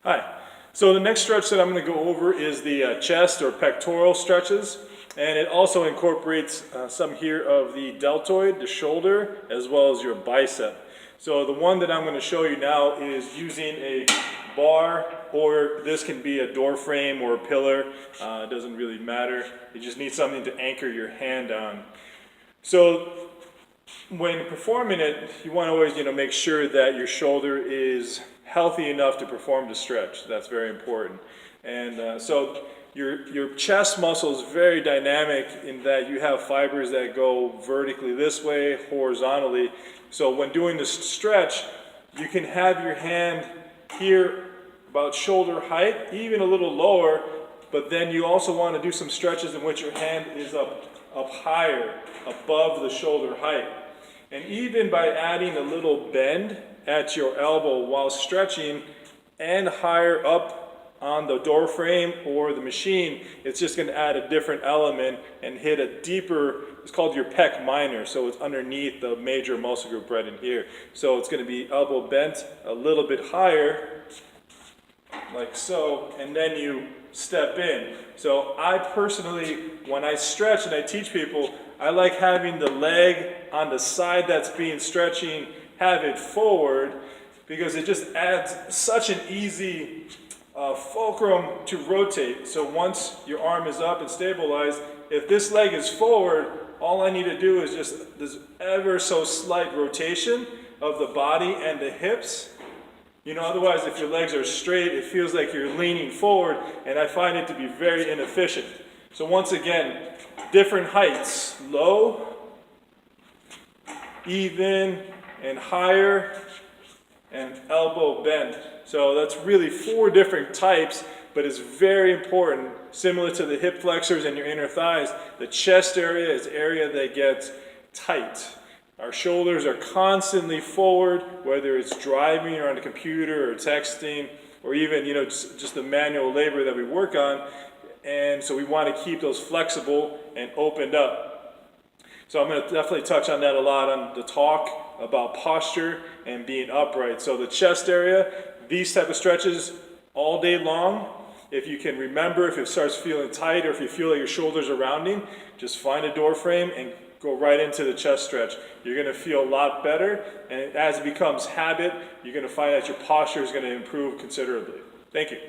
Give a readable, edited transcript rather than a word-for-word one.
Hi. So the next stretch that I'm going to go over is the chest or pectoral stretches, and it also incorporates some here of the deltoid, the shoulder, as well as your bicep. So the one that I'm going to show you now is using a bar, or this can be a door frame or a pillar. It doesn't really matter. You just need something to anchor your hand on. So when performing it, you want to always, make sure that your shoulder is healthy enough to perform the stretch. That's very important. And so your chest muscle is very dynamic in that you have fibers that go vertically this way, horizontally. So when doing this stretch, you can have your hand here about shoulder height, even a little lower, but then you also want to do some stretches in which your hand is up higher, above the shoulder height. And even by adding a little bend at your elbow while stretching and higher up on the door frame or the machine, it's just going to add a different element and hit a deeper, it's called your pec minor, so it's underneath the major muscle group right in here. So it's going to be elbow bent a little bit higher, like so, and then you step in. So I personally, when I stretch and I teach people, I like having the leg on the side that's being stretching, have it forward, because it just adds such an easy fulcrum to rotate. So once your arm is up and stabilized, if this leg is forward, all I need to do is just this ever so slight rotation of the body and the hips. Otherwise, if your legs are straight, it feels like you're leaning forward, and I find it to be very inefficient. So once again, different heights, low, even, and higher, and elbow bend. So that's really 4 different types, but it's very important. Similar to the hip flexors and your inner thighs, the chest area is the area that gets tight. Our shoulders are constantly forward, whether it's driving or on a computer or texting, or even just the manual labor that we work on. And so we want to keep those flexible and opened up. So I'm going to definitely touch on that a lot on the talk about posture and being upright. So the chest area, these type of stretches all day long. If you can remember, if it starts feeling tight or if you feel like your shoulders are rounding, just find a door frame and go right into the chest stretch. You're going to feel a lot better, and as it becomes habit, you're going to find that your posture is going to improve considerably. Thank you.